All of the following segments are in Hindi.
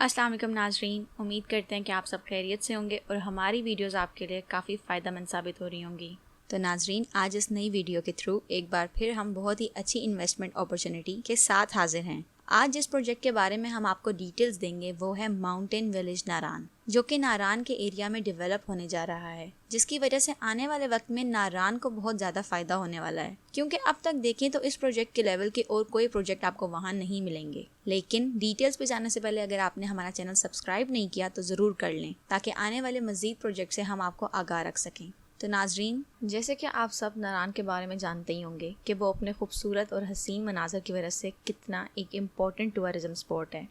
अस्सलाम वालेकुम नाजरीन, उम्मीद करते हैं कि आप सब खैरियत से होंगे और हमारी वीडियोस आपके लिए काफ़ी फ़ायदेमंद साबित हो रही होंगी। तो नाजरीन, आज इस नई वीडियो के थ्रू एक बार फिर हम बहुत ही अच्छी इन्वेस्टमेंट अपॉर्चुनिटी के साथ हाजिर हैं। आज जिस प्रोजेक्ट के बारे में हम आपको डिटेल्स देंगे वो है माउंटेन विलेज नारान, जो कि नारान के एरिया में डेवलप होने जा रहा है, जिसकी वजह से आने वाले वक्त में नारान को बहुत ज़्यादा फ़ायदा होने वाला है। क्योंकि अब तक देखें तो इस प्रोजेक्ट के लेवल के और कोई प्रोजेक्ट आपको वहाँ नहीं मिलेंगे। लेकिन डिटेल्स पे जाने से पहले अगर आपने हमारा चैनल सब्सक्राइब नहीं किया तो ज़रूर कर लें, ताकि आने वाले मज़ीद प्रोजेक्ट से हम आपको आगाह रख सकें। तो नाजरीन, जैसे कि आप सब नारान के बारे में जानते ही होंगे कि वो अपने खूबसूरत और हसीन मनाजर की वजह से कितना एक इम्पॉर्टेंट टूरिज़म स्पॉट है।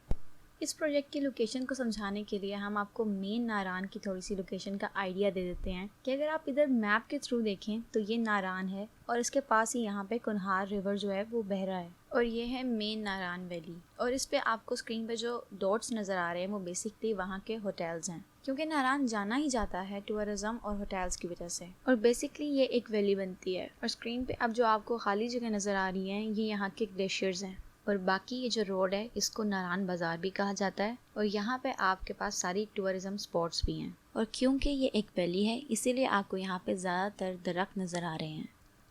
इस प्रोजेक्ट की लोकेशन को समझाने के लिए हम आपको मेन नारान की थोड़ी सी लोकेशन का आइडिया दे देते हैं कि अगर आप इधर मैप के थ्रू देखें तो ये नारान है और इसके पास ही यहाँ पे कुनहार रिवर जो है वो बह रहा है और ये है मेन नारान वैली। और इस पे आपको स्क्रीन पे जो डॉट्स नज़र आ रहे हैं वो बेसिकली वहाँ के होटल्स हैं, क्योंकि नारान जाना ही जाता है टूरिज्म और होटल्स की वजह से। और बेसिकली ये एक वैली बनती है और स्क्रीन पे अब जो आपको खाली जगह नज़र आ रही हैं ये यहाँ के ग्लेशियर्स हैं। और बाकी ये जो रोड है इसको नारान बाज़ार भी कहा जाता है और यहाँ पे आपके पास सारी टूरिज्म स्पॉट्स भी हैं। और क्योंकि ये एक वैली है इसीलिए आपको यहाँ पे ज़्यादातर दरख्त नज़र आ रहे हैं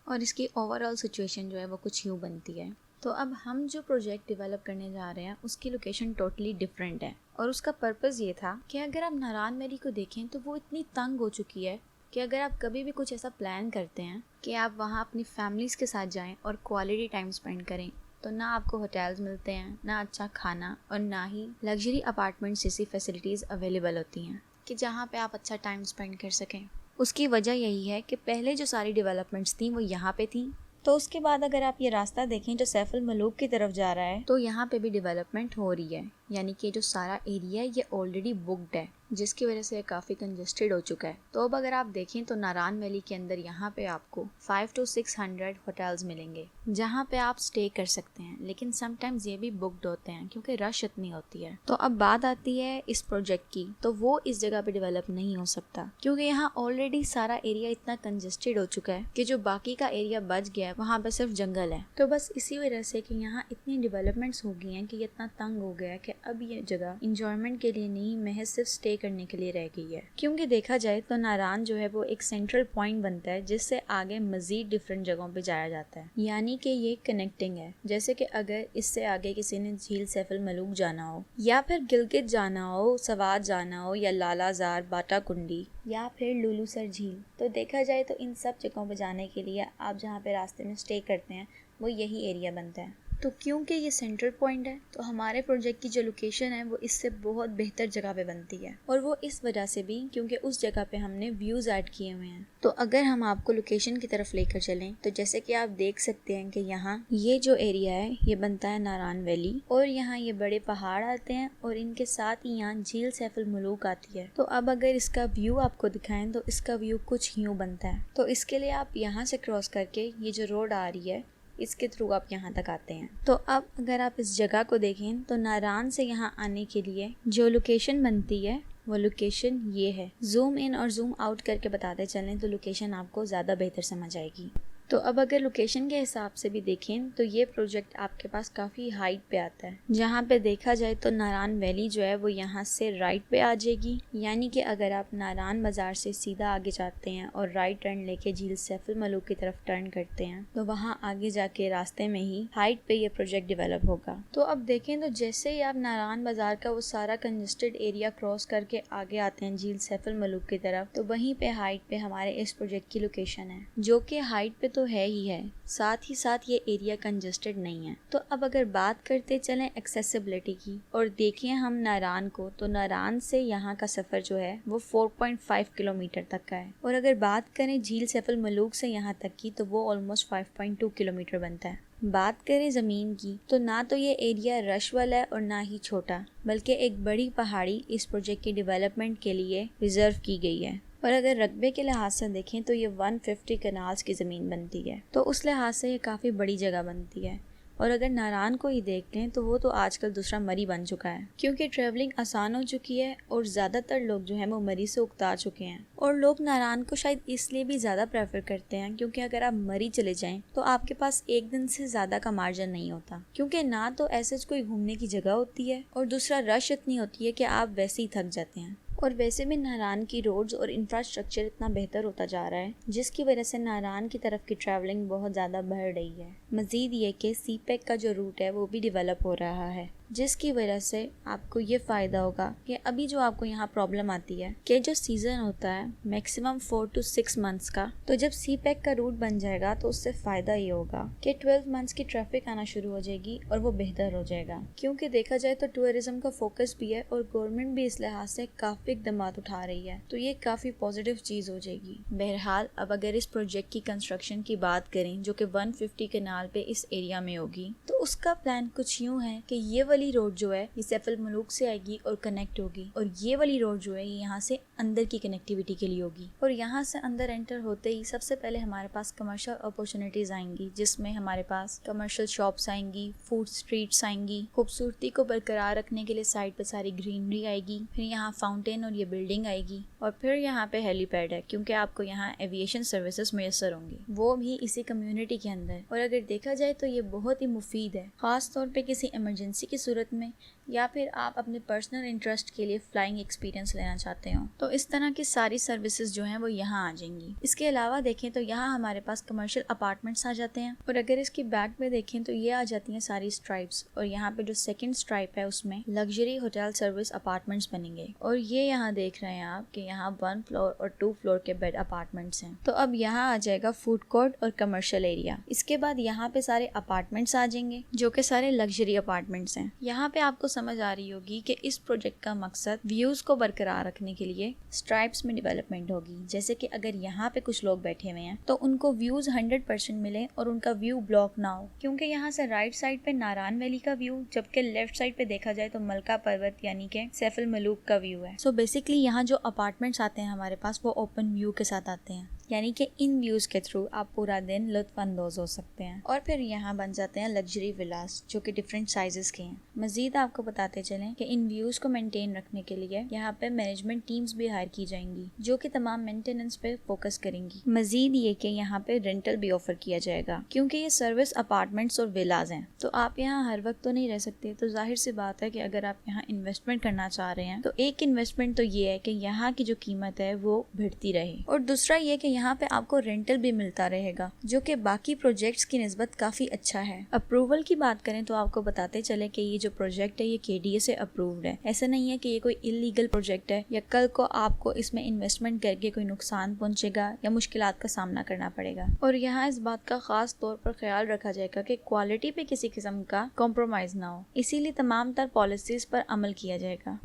और इसकी ओवरऑल सिचुएशन जो है वो कुछ यूँ बनती है। तो अब हम जो प्रोजेक्ट डेवलप करने जा रहे हैं उसकी लोकेशन टोटली डिफरेंट है और उसका पर्पज़ ये था कि अगर आप नारान वैली को देखें तो वो इतनी तंग हो चुकी है कि अगर आप कभी भी कुछ ऐसा प्लान करते हैं कि आप वहाँ अपनी फैमिलीज़ के साथ जाएं और क्वालिटी टाइम स्पेंड करें, तो ना आपको होटल्स मिलते हैं, ना अच्छा खाना और ना ही लग्जरी अपार्टमेंट्स जैसी फैसिलिटीज़ अवेलेबल होती हैं कि जहाँ पे आप अच्छा टाइम स्पेंड कर सकें। उसकी वजह यही है कि पहले जो सारी डेवलपमेंट्स थी वो यहाँ पे थी। तो उसके बाद अगर आप ये रास्ता देखें जो सैफुल मलूक की तरफ जा रहा है तो यहाँ पे भी डेवलपमेंट हो रही है, यानी कि जो सारा एरिया है ये ऑलरेडी बुक्ड है, जिसकी वजह से काफ़ी कंजेस्टेड हो चुका है। तो अब अगर आप देखें तो नारान वैली के अंदर यहाँ पे आपको 500 to 600 होटल्स मिलेंगे जहाँ पे आप स्टे कर सकते हैं, लेकिन समटाइम्स ये भी बुक्ड होते हैं क्योंकि रश इतनी होती है। तो अब बात आती है इस प्रोजेक्ट की, तो वो इस जगह पे डेवलप नहीं हो सकता क्योंकि यहाँ ऑलरेडी सारा एरिया इतना कंजेस्टेड हो चुका है कि जो बाकी का एरिया बच गया है वहाँ पे सिर्फ जंगल है। तो बस इसी वजह से कि यहाँ इतनी डेवलपमेंट्स हो गई हैं कि ये इतना तंग हो गया है कि अब ये जगह इंजॉयमेंट के लिए नहीं महज सिर्फ स्टे करने के लिए रह गई है। क्योंकि देखा जाए तो नारान जो है वो एक सेंट्रल पॉइंट बनता है जिससे आगे मजीद डिफरेंट जगहों पे जाया जाता है, यानी कि ये कनेक्टिंग है। जैसे कि अगर इससे आगे किसी ने झील सैफुल मलूक जाना हो या फिर गिलगित जाना हो, सवात जाना हो या लालाजार, बाटा कुंडी या फिर लुलूसर झील, तो देखा जाए तो इन सब जगहों पे जाने के लिए आप जहाँ पे रास्ते में स्टे करते हैं वो यही एरिया बनता है। तो क्योंकि ये सेंट्रल पॉइंट है तो हमारे प्रोजेक्ट की जो लोकेशन है वो इससे बहुत बेहतर जगह पे बनती है, और वो इस वजह से भी क्योंकि उस जगह पे हमने व्यूज़ ऐड किए हुए हैं। तो अगर हम आपको लोकेशन की तरफ लेकर चलें तो जैसे कि आप देख सकते हैं कि यहाँ ये जो एरिया है ये बनता है नारान वैली और यहाँ ये बड़े पहाड़ आते हैं और इनके साथ ही यहाँ झील सैफुल मलूक आती है। तो अब अगर इसका व्यू आपको दिखाएं तो इसका व्यू कुछ यूँ बनता है। तो इसके लिए आप यहाँ से क्रॉस करके ये जो रोड आ रही है इसके थ्रू आप यहाँ तक आते हैं। तो अब अगर आप इस जगह को देखें तो नारान से यहाँ आने के लिए जो लोकेशन बनती है वो लोकेशन ये है। जूम इन और जूम आउट करके बताते चलें तो लोकेशन आपको ज़्यादा बेहतर समझ आएगी। तो अब अगर लोकेशन के हिसाब से भी देखें तो ये प्रोजेक्ट आपके पास काफ़ी हाइट पे आता है, जहाँ पे देखा जाए तो नारान वैली जो है वो यहाँ से राइट पे आ जाएगी, यानी कि अगर आप नारान बाज़ार से सीधा आगे जाते हैं और राइट टर्न लेके झील सैफुल मलूक की तरफ टर्न करते हैं तो वहाँ आगे जाके रास्ते में ही हाइट पे ये प्रोजेक्ट डेवलप होगा। तो अब देखें तो जैसे ही आप नारान बाज़ार का वो सारा कंजेस्टेड एरिया क्रॉस करके आगे आते हैं झील सैफुल मलूक की तरफ, तो वहीं पे हाइट पे हमारे इस प्रोजेक्ट की लोकेशन है, जो कि हाइट पे तो है ही है, साथ ही साथ ये एरिया कंजेस्टेड नहीं है। तो अब अगर बात करते चलें एक्सेसिबिलिटी की और देखें हम नारान को, तो नारान से यहाँ का सफ़र जो है वो 4.5 किलोमीटर तक का है, और अगर बात करें झील सैफुल मलूक से यहाँ तक की तो वो ऑलमोस्ट 5.2 किलोमीटर बनता है। बात करें ज़मीन की तो ना तो ये एरिया रश वाला है और ना ही छोटा, बल्कि एक बड़ी पहाड़ी इस प्रोजेक्ट के डेवलपमेंट के लिए रिजर्व की गई है। और अगर रकबे के लिहाज से देखें तो ये 150 कनाल्स की ज़मीन बनती है, तो उस लिहाज से ये काफ़ी बड़ी जगह बनती है। और अगर नारायण को ही देख लें तो वो तो आजकल दूसरा मरी बन चुका है, क्योंकि ट्रैवलिंग आसान हो चुकी है और ज़्यादातर लोग जो है वो मरी से उकता चुके हैं। और लोग नारायण को शायद इसलिए भी ज़्यादा प्रेफर करते हैं क्योंकि अगर आप मरी चले जाएं तो आपके पास एक दिन से ज़्यादा का मार्जिन नहीं होता, क्योंकि ना तो ऐसे कोई घूमने की जगह होती है और दूसरा रश इतनी होती है कि आप वैसे ही थक जाते हैं। और वैसे भी नारायण की रोड्स और इंफ्रास्ट्रक्चर इतना बेहतर होता जा रहा है जिसकी वजह से नारायण की तरफ की ट्रैवलिंग बहुत ज़्यादा बढ़ रही है। मज़ीद ये कि सीपैक का जो रूट है वो भी डेवलप हो रहा है, जिसकी वजह से आपको ये फ़ायदा होगा कि अभी जो आपको यहाँ प्रॉब्लम आती है कि जो सीज़न होता है मैक्सिमम 4 to 6 मंथ्स का, तो जब सीपैक का रूट बन जाएगा तो उससे फ़ायदा ये होगा कि 12 मंथ्स की ट्रैफिक आना शुरू हो जाएगी और वो बेहतर हो जाएगा। क्योंकि देखा जाए तो टूरिज्म का फोकस भी है और गवर्नमेंट भी इस लिहाज से काफ़ी इक़दामात उठा रही है, तो ये काफ़ी पॉजिटिव चीज़ हो जाएगी। बहरहाल अब अगर इस प्रोजेक्ट की कंस्ट्रक्शन की बात करें जो कि 150 कैनाल पे इस एरिया में होगी, तो उसका प्लान कुछ यूँ है कि ये वाली रोड जो है ये सैफुल मलूक से आएगी और कनेक्ट होगी, और ये वाली रोड जो है ये यहाँ से अंदर की कनेक्टिविटी के लिए होगी। और यहाँ से अंदर एंटर होते ही सबसे पहले हमारे पास कमर्शियल अपॉर्चुनिटीज आएंगी, जिसमें हमारे पास कमर्शियल शॉप्स आएंगी, फूड स्ट्रीट्स आएंगी, खूबसूरती को बरकरार रखने के लिए साइड पे सारी ग्रीनरी आएगी, फिर यहाँ फाउंटेन और ये बिल्डिंग आएगी, और फिर यहाँ पे हेलीपैड है क्योंकि आपको यहाँ एविएशन सर्विसेज मैसर होंगी, वो भी इसी कम्युनिटी के अंदर। और अगर देखा जाए तो ये बहुत ही मुफीद है, खास तौर पे किसी इमरजेंसी की सूरत में या फिर आप अपने पर्सनल इंटरेस्ट के लिए फ्लाइंग एक्सपीरियंस लेना चाहते हो, तो इस तरह की सारी सर्विसेज जो हैं वो यहाँ आ जाएंगी। इसके अलावा देखें तो यहाँ हमारे पास कमर्शियल अपार्टमेंट्स आ जाते हैं, और अगर इसकी बैक में देखें तो ये आ जाती हैं सारी स्ट्राइप्स, और यहाँ पे जो सेकंड स्ट्राइप है उसमें लग्जरी होटल सर्विस अपार्टमेंट्स बनेंगे। और ये यहाँ देख रहे हैं आप कि यहाँ 1 फ्लोर और 2 फ्लोर के बेड अपार्टमेंट्स हैं। तो अब यहाँ आ जाएगा फूड कोर्ट और कमर्शियल एरिया। इसके बाद यहाँ पे सारे अपार्टमेंट्स आ जाएंगे जो कि सारे लग्जरी अपार्टमेंट्स हैं। यहाँ पे आपको समझ आ रही होगी कि इस प्रोजेक्ट का मकसद व्यूज को बरकरार रखने के लिए स्ट्राइप्स में डेवलपमेंट होगी। जैसे कि अगर यहाँ पे कुछ लोग बैठे हुए हैं तो उनको व्यूज 100% मिले और उनका व्यू ब्लॉक ना हो, क्योंकि यहाँ से राइट साइड पे नारायण वैली का व्यू, जबकि लेफ्ट साइड पे देखा जाए तो मलका पर्वत यानी कि सैफुल मलूक का व्यू है। सो बेसिकली यहाँ जो अपार्टमेंट्स आते हैं हमारे पास वो ओपन व्यू के साथ आते हैं, यानी कि इन व्यूज के थ्रू आप पूरा दिन लुत्फानंदोज हो सकते हैं। और फिर यहाँ बन जाते हैं लग्जरी विलास जो कि डिफरेंट साइजेस के हैं। मजीद आपको बताते चलें कि इन व्यूज को मेंटेन रखने के लिए यहाँ पे मैनेजमेंट टीम्स भी हायर की जाएंगी जो कि तमाम मेंटेनेंस पे फोकस करेंगी। मजीद ये कि यहाँ पे रेंटल भी ऑफर किया जाएगा, क्योंकि ये सर्विस अपार्टमेंट्स और विलाज हैं, तो आप यहाँ हर वक्त तो नहीं रह सकते। तो जाहिर सी बात है कि अगर आप यहाँ इन्वेस्टमेंट करना चाह रहे हैं तो एक इन्वेस्टमेंट तो ये है कि यहाँ की जो कीमत है वो बढ़ती रहे, और दूसरा ये कि यहाँ पे आपको रेंटल भी मिलता रहेगा जो कि बाकी प्रोजेक्ट्स की निस्बत काफी अच्छा है। अप्रूवल की बात करें तो आपको बताते चले कि ये जो प्रोजेक्ट है ये KDA से अप्रूव्ड है। ऐसा नहीं है कि ये कोई इलीगल प्रोजेक्ट है या कल को आपको इसमें इन्वेस्टमेंट करके कोई नुकसान पहुंचेगा या मुश्किलात का सामना करना पड़ेगा। और यहाँ इस बात का खास तौर पर ख्याल रखा जाएगा कि क्वालिटी पे किसी किस्म का कॉम्प्रोमाइज ना हो, इसीलिए तमाम तर पॉलिसीज पर अमल किया जाएगा।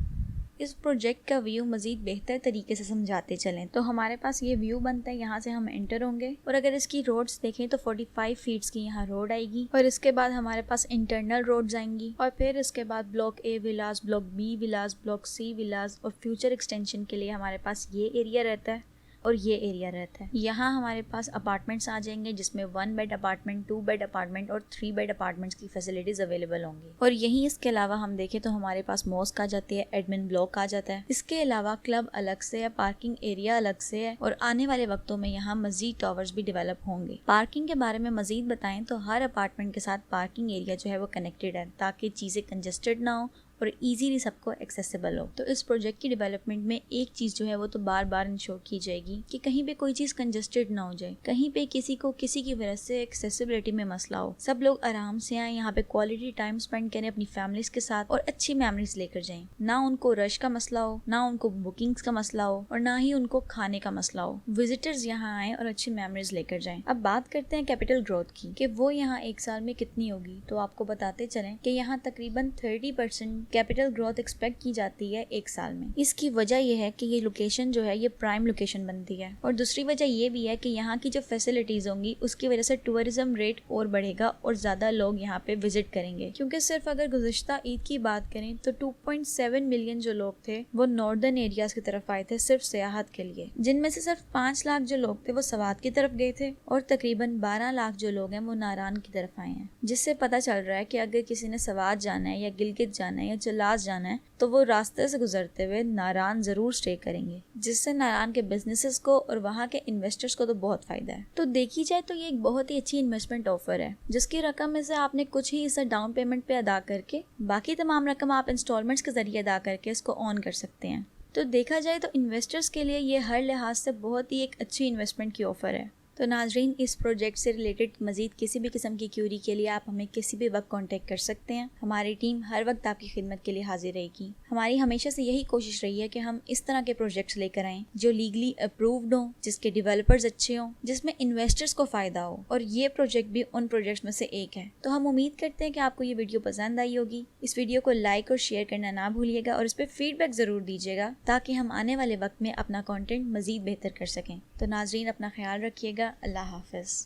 इस प्रोजेक्ट का व्यू मजीद बेहतर तरीके से समझाते चलें तो हमारे पास ये व्यू बनता है, यहाँ से हम एंटर होंगे, और अगर इसकी रोड्स देखें तो 45 फीट्स की यहाँ रोड आएगी, और इसके बाद हमारे पास इंटरनल रोड्स आएंगी, और फिर इसके बाद block A Vilas, block B Vilas, block C विलास, और फ्यूचर एक्सटेंशन के लिए हमारे पास ये एरिया रहता है और ये एरिया रहता है। यहाँ हमारे पास अपार्टमेंट्स आ जाएंगे जिसमें 1 बेड अपार्टमेंट, 2 बेड अपार्टमेंट और 3 बेड अपार्टमेंट्स की फैसिलिटीज अवेलेबल होंगी। और यहीं इसके अलावा हम देखें तो हमारे पास मॉस्क आ जाती है, एडमिन ब्लॉक आ जाता है। इसके अलावा क्लब अलग से है, पार्किंग एरिया अलग से है, और आने वाले वक्तों में यहाँ मजीद टावर्स भी डेवलप होंगे। पार्किंग के बारे में मजीद बताएं तो हर अपार्टमेंट के साथ पार्किंग एरिया जो है वो कनेक्टेड है ताकि चीजें कंजेस्टेड ना हो और इजीली सबको एक्सेसिबल हो। तो इस प्रोजेक्ट की डेवलपमेंट में एक चीज़ जो है वो तो बार बार इंश्योर की जाएगी कि कहीं पे कोई चीज़ कंजेस्टेड ना हो जाए, कहीं पे किसी को किसी की वजह से एक्सेसिबिलिटी में मसला हो, सब लोग आराम से आए, यहाँ पे क्वालिटी टाइम स्पेंड करें अपनी फैमिलीज के साथ और अच्छी मेमोरीज लेकर जाएं। ना उनको रश का मसला हो, ना उनको बुकिंग्स का मसला हो, और ना ही उनको खाने का मसला हो। विजिटर्स यहाँ आए और अच्छी मेमोरीज लेकर जाएं। अब बात करते हैं कैपिटल ग्रोथ की कि वो यहाँ एक साल में कितनी होगी। तो आपको बताते चलें कि यहाँ तकरीबन 30% कैपिटल ग्रोथ एक्सपेक्ट की जाती है 1 साल में। इसकी वजह यह है कि ये लोकेशन जो है ये प्राइम लोकेशन बनती है, और दूसरी वजह ये भी है कि यहाँ की जो फैसिलिटीज होंगी उसकी वजह से टूरिज्म रेट और बढ़ेगा और ज्यादा लोग यहाँ पे विजिट करेंगे। क्योंकि सिर्फ अगर गुज़िश्ता ईद की बात करें तो 2.7 मिलियन जो लोग थे वो नॉर्दर्न एरियाज की तरफ आए थे सिर्फ सियाहत के लिए, जिनमें से सिर्फ 5 लाख जो लोग थे वो सवात की तरफ गए थे और तकरीबन 12 लाख जो लोग हैं वो नारान की तरफ आए हैं। जिससे पता चल रहा है कि अगर किसी ने सवात जाना है या गिलगित जाना है या जलास जाना है तो वो रास्ते से गुजरते हुए नारान जरूर स्टे करेंगे, जिससे नारान के बिजनेसेस को और वहाँ के इन्वेस्टर्स को तो बहुत फायदा है। तो देखी जाए तो ये एक बहुत ही अच्छी इन्वेस्टमेंट ऑफर है, जिसकी रकम में से आपने कुछ ही हिस्सा डाउन पेमेंट पे अदा करके बाकी तमाम रकम आप इंस्टॉलमेंट्स के जरिए अदा करके इसको ऑन कर सकते हैं। तो देखा जाए तो इन्वेस्टर्स के लिए ये हर लिहाज से बहुत ही एक अच्छी इन्वेस्टमेंट की ऑफर है। तो नाजरीन, इस प्रोजेक्ट से रिलेटेड मजीद किसी भी किस्म की क्यूरी के लिए आप हमें किसी भी वक्त कांटेक्ट कर सकते हैं। हमारी टीम हर वक्त आपकी खिदमत के लिए हाजिर रहेगी। हमारी हमेशा से यही कोशिश रही है कि हम इस तरह के प्रोजेक्ट्स लेकर आएँ जो लीगली अप्रूव्ड हों, जिसके डेवलपर्स अच्छे हों, जिसमें इन्वेस्टर्स को फ़ायदा हो, और ये प्रोजेक्ट भी उन प्रोजेक्ट्स में से एक है। तो हम उम्मीद करते हैं कि आपको ये वीडियो पसंद आई होगी। इस वीडियो को लाइक और शेयर करना ना भूलिएगा और इस पर फीडबैक ज़रूर दीजिएगा ताकि हम आने वाले वक्त में अपना कॉन्टेंट मज़ीद बेहतर कर सकें। तो नाजरीन, अपना ख्याल रखिएगा। अल्लाह हाफ़िज़।